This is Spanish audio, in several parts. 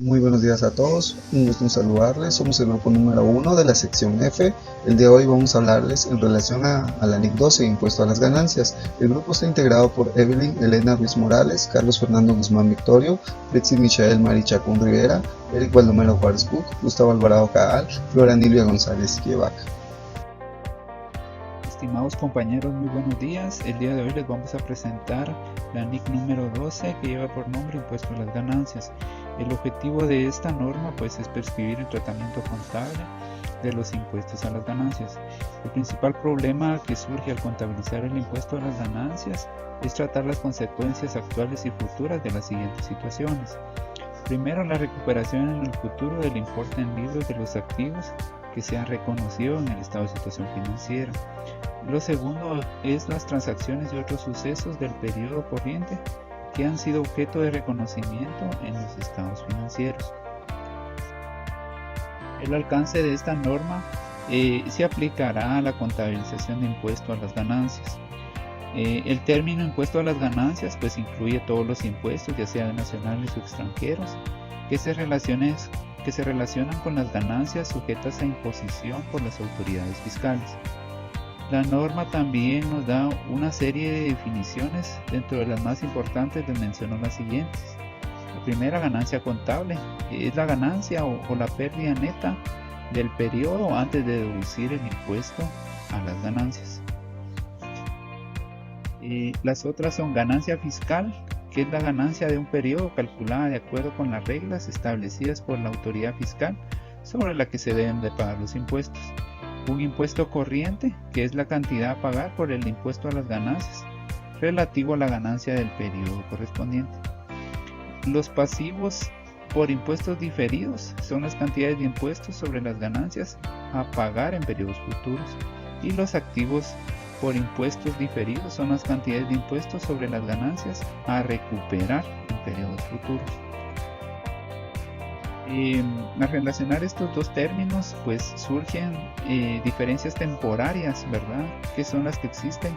Muy buenos días a todos, un gusto en saludarles. Somos el grupo número 1 de la sección F. El día de hoy vamos a hablarles en relación a la NIC 12, Impuesto a las Ganancias. El grupo está integrado por Evelyn Elena Ruiz Morales, Carlos Fernando Guzmán Victorio, Fritzi Michael Mari Chacón Rivera, Eric Baldomero Juárez Buc, Gustavo Alvarado Caal, Flora Nilvia González Quievac. Estimados compañeros, muy buenos días. El día de hoy les vamos a presentar la NIC número 12, que lleva por nombre Impuesto a las Ganancias. El objetivo de esta norma pues es prescribir el tratamiento contable de los impuestos a las ganancias. El principal problema que surge al contabilizar el impuesto a las ganancias es tratar las consecuencias actuales y futuras de las siguientes situaciones. Primero, la recuperación en el futuro del importe en libros de los activos que se han reconocido en el estado de situación financiera. Lo segundo es las transacciones y otros sucesos del periodo corriente que han sido objeto de reconocimiento en los estados financieros. El alcance de esta norma se aplicará a la contabilización de impuesto a las ganancias. El término impuesto a las ganancias pues incluye todos los impuestos, ya sean nacionales o extranjeros, que se relacionan con las ganancias sujetas a imposición por las autoridades fiscales. La norma también nos da una serie de definiciones, dentro de las más importantes les menciono las siguientes. La primera, ganancia contable, es la ganancia o la pérdida neta del periodo antes de deducir el impuesto a las ganancias. Las otras son ganancia fiscal, que es la ganancia de un periodo calculada de acuerdo con las reglas establecidas por la autoridad fiscal sobre la que se deben de pagar los impuestos. Un impuesto corriente, que es la cantidad a pagar por el impuesto a las ganancias relativo a la ganancia del periodo correspondiente. Los pasivos por impuestos diferidos son las cantidades de impuestos sobre las ganancias a pagar en periodos futuros, y los activos por impuestos diferidos son las cantidades de impuestos sobre las ganancias a recuperar en periodos futuros. Al relacionar estos dos términos pues surgen diferencias temporarias, ¿verdad? Que son las que existen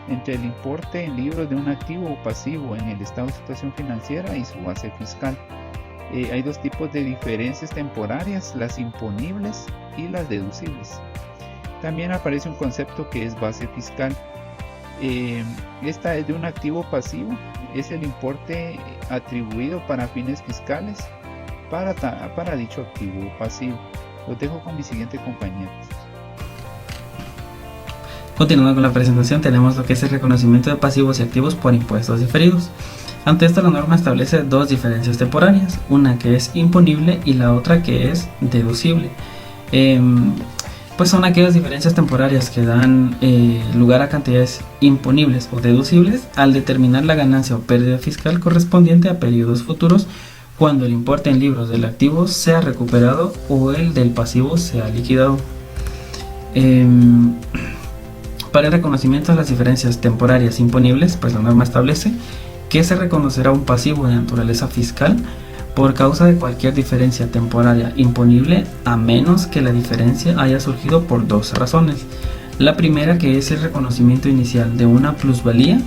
entre el importe en libros de un activo o pasivo en el estado de situación financiera y su base fiscal. Hay dos tipos de diferencias temporarias, las imponibles y las deducibles. También aparece un concepto que es base fiscal. Esta es de un activo pasivo, es el importe atribuido para fines fiscales para dicho activo pasivo. Los dejo con mi siguiente compañero. Continuando con la presentación, tenemos lo que es el reconocimiento de pasivos y activos por impuestos diferidos. Ante esto, la norma establece dos diferencias temporarias, una que es imponible y la otra que es deducible. Pues son aquellas diferencias temporarias que dan lugar a cantidades imponibles o deducibles al determinar la ganancia o pérdida fiscal correspondiente a periodos futuros, cuando el importe en libros del activo sea recuperado o el del pasivo sea liquidado. Para el reconocimiento de las diferencias temporarias imponibles, pues la norma establece que se reconocerá un pasivo de naturaleza fiscal por causa de cualquier diferencia temporaria imponible, a menos que la diferencia haya surgido por dos razones. La primera, que es el reconocimiento inicial de una plusvalía,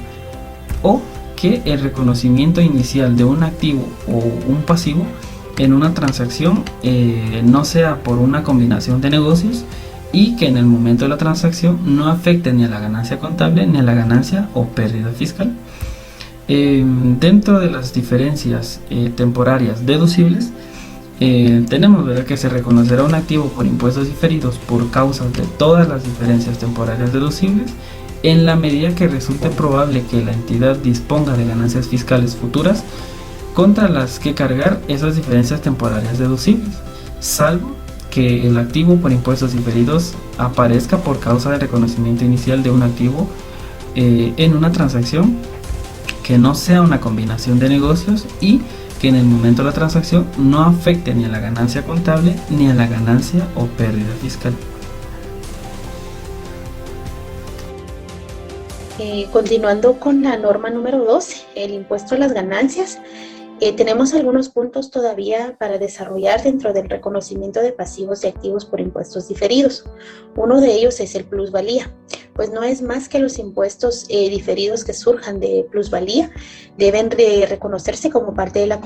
o que el reconocimiento inicial de un activo o un pasivo en una transacción no sea por una combinación de negocios, y que en el momento de la transacción no afecte ni a la ganancia contable ni a la ganancia o pérdida fiscal. Dentro de las diferencias temporarias deducibles, tenemos, ¿verdad?, que se reconocerá un activo por impuestos diferidos por causa de todas las diferencias temporarias deducibles, en la medida que resulte probable que la entidad disponga de ganancias fiscales futuras contra las que cargar esas diferencias temporarias deducibles, salvo que el activo por impuestos diferidos aparezca por causa del reconocimiento inicial de un activo en una transacción que no sea una combinación de negocios, y que en el momento de la transacción no afecte ni a la ganancia contable ni a la ganancia o pérdida fiscal. Continuando con la norma número 12, el impuesto a las ganancias, tenemos algunos puntos todavía para desarrollar dentro del reconocimiento de pasivos y activos por impuestos diferidos. Uno de ellos es el plusvalía, pues no es más que los impuestos diferidos que surjan de plusvalía deben reconocerse como parte de la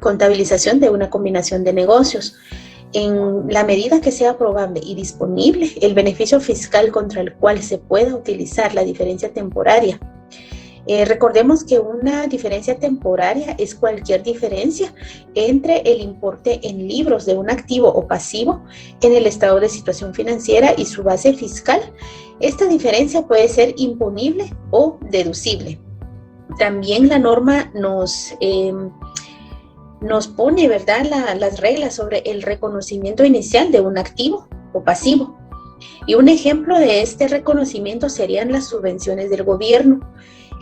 contabilización de una combinación de negocios. En la medida que sea probable y disponible, el beneficio fiscal contra el cual se pueda utilizar la diferencia temporaria. Recordemos que una diferencia temporaria es cualquier diferencia entre el importe en libros de un activo o pasivo en el estado de situación financiera y su base fiscal. Esta diferencia puede ser imponible o deducible. También la norma nos pone, ¿verdad?, las reglas sobre el reconocimiento inicial de un activo o pasivo. Y un ejemplo de este reconocimiento serían las subvenciones del gobierno,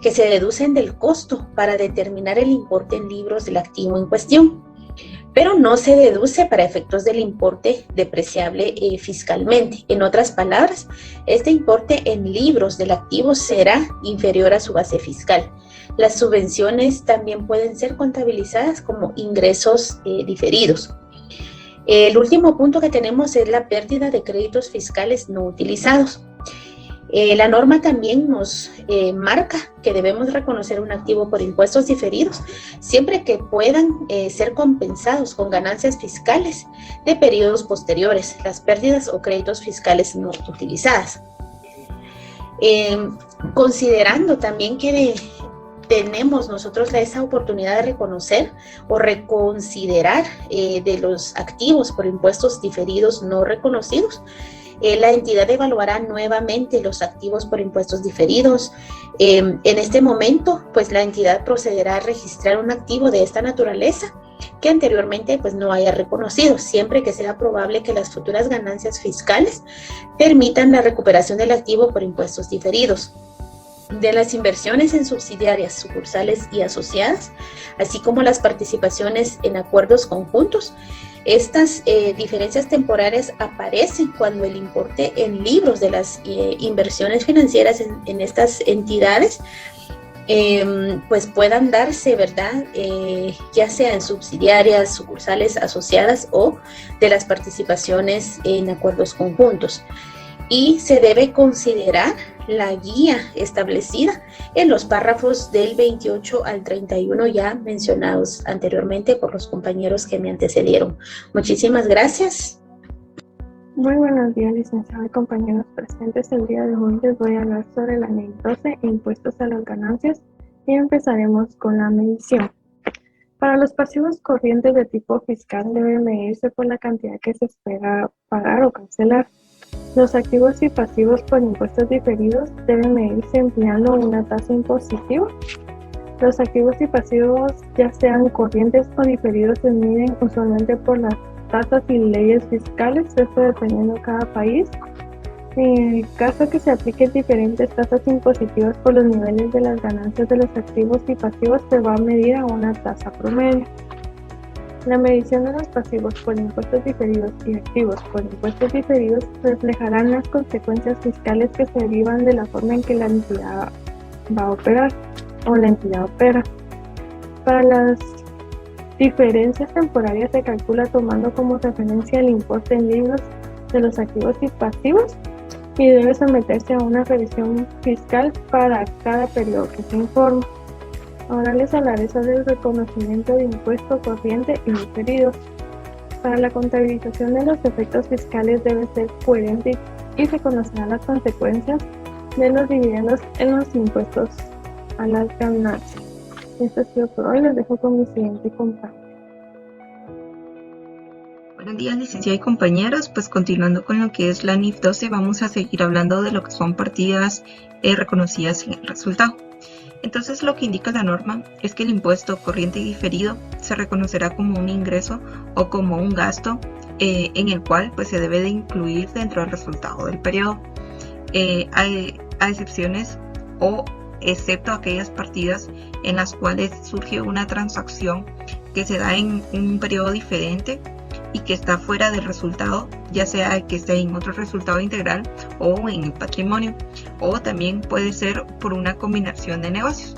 que se deducen del costo para determinar el importe en libros del activo en cuestión, pero no se deduce para efectos del importe depreciable fiscalmente. En otras palabras, este importe en libros del activo será inferior a su base fiscal. Las subvenciones también pueden ser contabilizadas como ingresos diferidos. El último punto que tenemos es la pérdida de créditos fiscales no utilizados. La norma también nos marca que debemos reconocer un activo por impuestos diferidos siempre que puedan ser compensados con ganancias fiscales de periodos posteriores, las pérdidas o créditos fiscales no utilizadas. Considerando también que tenemos nosotros esa oportunidad de reconocer o reconsiderar de los activos por impuestos diferidos no reconocidos, la entidad evaluará nuevamente los activos por impuestos diferidos. En este momento, pues la entidad procederá a registrar un activo de esta naturaleza que anteriormente pues no haya reconocido, siempre que sea probable que las futuras ganancias fiscales permitan la recuperación del activo por impuestos diferidos. De las inversiones en subsidiarias, sucursales y asociadas, así como las participaciones en acuerdos conjuntos, estas diferencias temporarias aparecen cuando el importe en libros de las inversiones financieras en estas entidades pues puedan darse, ¿verdad? Ya sea en subsidiarias, sucursales asociadas o de las participaciones en acuerdos conjuntos. Y se debe considerar la guía establecida en los párrafos del 28 al 31 ya mencionados anteriormente por los compañeros que me antecedieron. Muchísimas gracias. Muy buenos días, licenciado y compañeros presentes. El día de hoy les voy a hablar sobre la Ley 12 e impuestos a las ganancias y empezaremos con la medición. Para los pasivos corrientes de tipo fiscal debe medirse por la cantidad que se espera pagar o cancelar. Los activos y pasivos por impuestos diferidos deben medirse empleando una tasa impositiva. Los activos y pasivos, ya sean corrientes o diferidos, se miden usualmente por las tasas y leyes fiscales, esto dependiendo de cada país. En el caso que se apliquen diferentes tasas impositivas por los niveles de las ganancias de los activos y pasivos, se va a medir a una tasa promedio. La medición de los pasivos por impuestos diferidos y activos por impuestos diferidos reflejarán las consecuencias fiscales que se derivan de la forma en que la entidad va a operar o la entidad opera. Para las diferencias temporarias se calcula tomando como referencia el importe en libros de los activos y pasivos y debe someterse a una revisión fiscal para cada periodo que se informa. Ahora les hablaré sobre el reconocimiento de impuesto corriente y diferidos. Para la contabilización de los efectos fiscales debe ser coherente y reconocerá las consecuencias de los dividendos en los impuestos a las ganancias. Esto ha sido por hoy, les dejo con mi siguiente compañero. Buenos días, licenciada y compañeros. Pues continuando con lo que es la NIF 12, vamos a seguir hablando de lo que son partidas reconocidas en el resultado. Entonces, lo que indica la norma es que el impuesto corriente y diferido se reconocerá como un ingreso o como un gasto en el cual pues, se debe de incluir dentro del resultado del periodo. Hay excepciones o excepto aquellas partidas en las cuales surge una transacción que se da en un periodo diferente y que está fuera del resultado, ya sea que esté en otro resultado integral o en el patrimonio, o también puede ser por una combinación de negocios.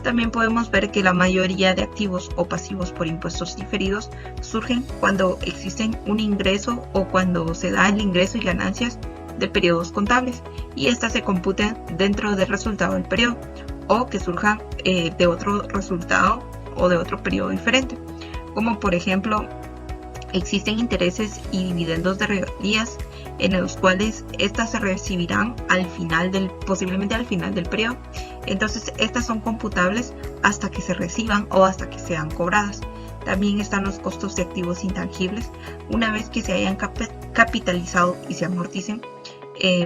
También podemos ver que la mayoría de activos o pasivos por impuestos diferidos surgen cuando existen un ingreso o cuando se da el ingreso y ganancias de periodos contables y estas se computan dentro del resultado del periodo o que surjan de otro resultado o de otro periodo diferente. como por ejemplo existen intereses y dividendos de regalías en los cuales estas se recibirán posiblemente al final del periodo. Entonces estas son computables hasta que se reciban o hasta que sean cobradas. También están los costos de activos intangibles una vez que se hayan capitalizado y se amorticen.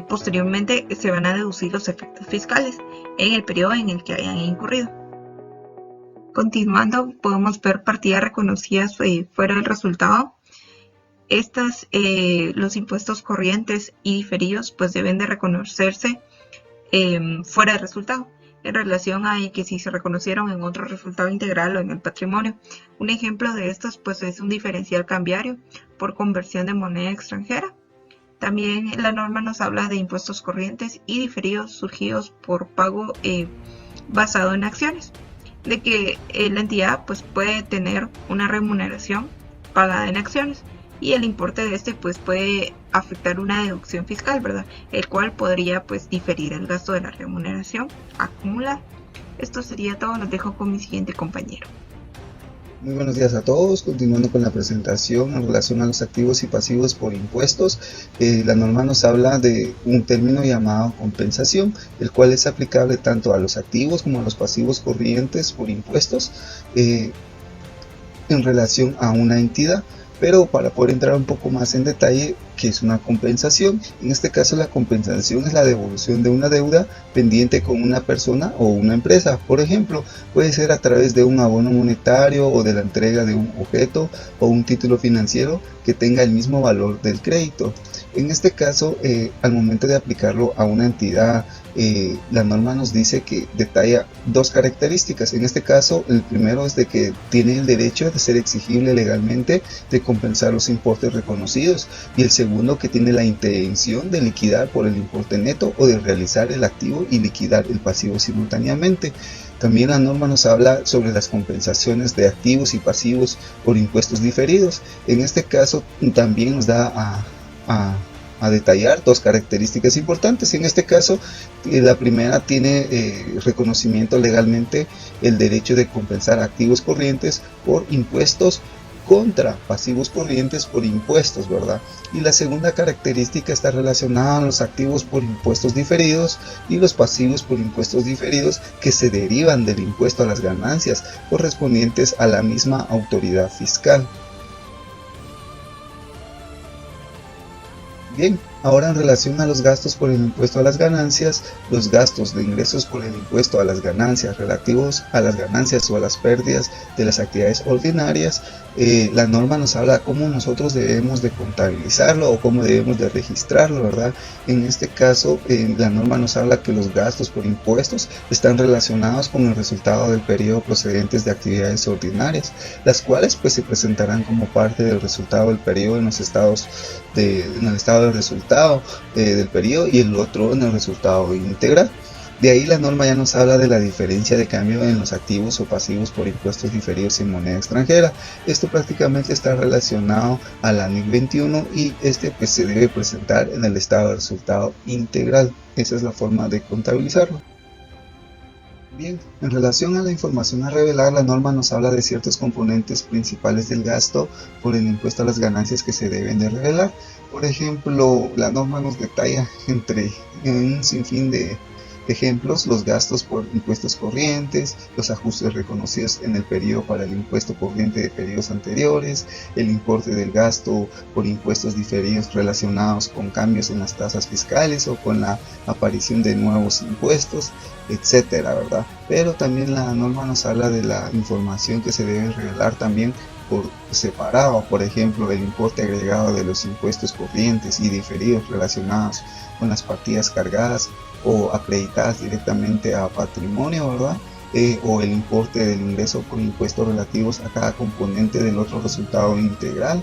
Posteriormente se van a deducir los efectos fiscales en el periodo en el que hayan incurrido. Continuando, podemos ver partidas reconocidas fuera del resultado. Los impuestos corrientes y diferidos pues deben de reconocerse fuera del resultado en relación a que si se reconocieron en otro resultado integral o en el patrimonio. Un ejemplo de estos pues es un diferencial cambiario por conversión de moneda extranjera. También la norma nos habla de impuestos corrientes y diferidos surgidos por pago basado en acciones, de que la entidad pues puede tener una remuneración pagada en acciones y el importe de este pues puede afectar una deducción fiscal, ¿verdad? El cual podría pues diferir el gasto de la remuneración acumulada. Esto sería todo, los dejo con mi siguiente compañero. Muy buenos días a todos. Continuando con la presentación en relación a los activos y pasivos por impuestos, la norma nos habla de un término llamado compensación, el cual es aplicable tanto a los activos como a los pasivos corrientes por impuestos en relación a una entidad. Pero para poder entrar un poco más en detalle, ¿qué es una compensación? En este caso la compensación es la devolución de una deuda pendiente con una persona o una empresa. Por ejemplo, puede ser a través de un abono monetario o de la entrega de un objeto o un título financiero que tenga el mismo valor del crédito. En este caso, al momento de aplicarlo a una entidad, la norma nos dice que detalla dos características. En este caso, el primero es de que tiene el derecho de ser exigible legalmente de compensar los importes reconocidos, y el segundo que tiene la intención de liquidar por el importe neto o de realizar el activo y liquidar el pasivo simultáneamente. También la norma nos habla sobre las compensaciones de activos y pasivos por impuestos diferidos. En este caso también nos da a detallar dos características importantes. En este caso, la primera tiene reconocimiento legalmente el derecho de compensar activos corrientes por impuestos contra pasivos corrientes por impuestos, ¿verdad? Y la segunda característica está relacionada a los activos por impuestos diferidos y los pasivos por impuestos diferidos que se derivan del impuesto a las ganancias correspondientes a la misma autoridad fiscal. Bien, ahora en relación a los gastos por el impuesto a las ganancias, los gastos de ingresos por el impuesto a las ganancias relativos a las ganancias o a las pérdidas de las actividades ordinarias, la norma nos habla cómo nosotros debemos de contabilizarlo o cómo debemos de registrarlo, ¿verdad? En este caso, la norma nos habla que los gastos por impuestos están relacionados con el resultado del periodo procedentes de actividades ordinarias, las cuales pues se presentarán como parte del resultado del periodo en el estado del resultado del periodo y el otro en el resultado integral. De ahí la norma ya nos habla de la diferencia de cambio en los activos o pasivos por impuestos diferidos en moneda extranjera. Esto prácticamente está relacionado a la NIC 21 y pues se debe presentar en el estado de resultado integral. Esa es la forma de contabilizarlo. Bien, en relación a la información a revelar, la norma nos habla de ciertos componentes principales del gasto por el impuesto a las ganancias que se deben de revelar. Por ejemplo, la norma nos detalla entre un sinfín de ejemplos los gastos por impuestos corrientes, los ajustes reconocidos en el periodo para el impuesto corriente de periodos anteriores, el importe del gasto por impuestos diferidos relacionados con cambios en las tasas fiscales o con la aparición de nuevos impuestos, etcétera, ¿verdad? Pero también la norma nos habla de la información que se debe revelar también por separado, por ejemplo, el importe agregado de los impuestos corrientes y diferidos relacionados con las partidas cargadas o acreditadas directamente a patrimonio, ¿verdad? O el importe del ingreso por impuestos relativos a cada componente del otro resultado integral.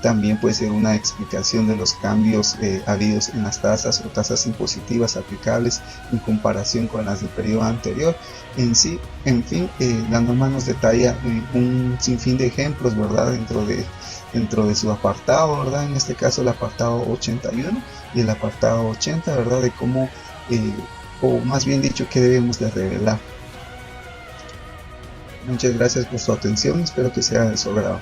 También puede ser una explicación de los cambios habidos en las tasas o tasas impositivas aplicables en comparación con las del periodo anterior. En fin, la norma nos detalla un sinfín de ejemplos, ¿verdad? Dentro de su apartado, ¿verdad? En este caso el apartado 81 y el apartado 80, ¿verdad? De cómo, o más bien dicho, qué debemos de revelar. Muchas gracias por su atención, espero que sea de su agrado.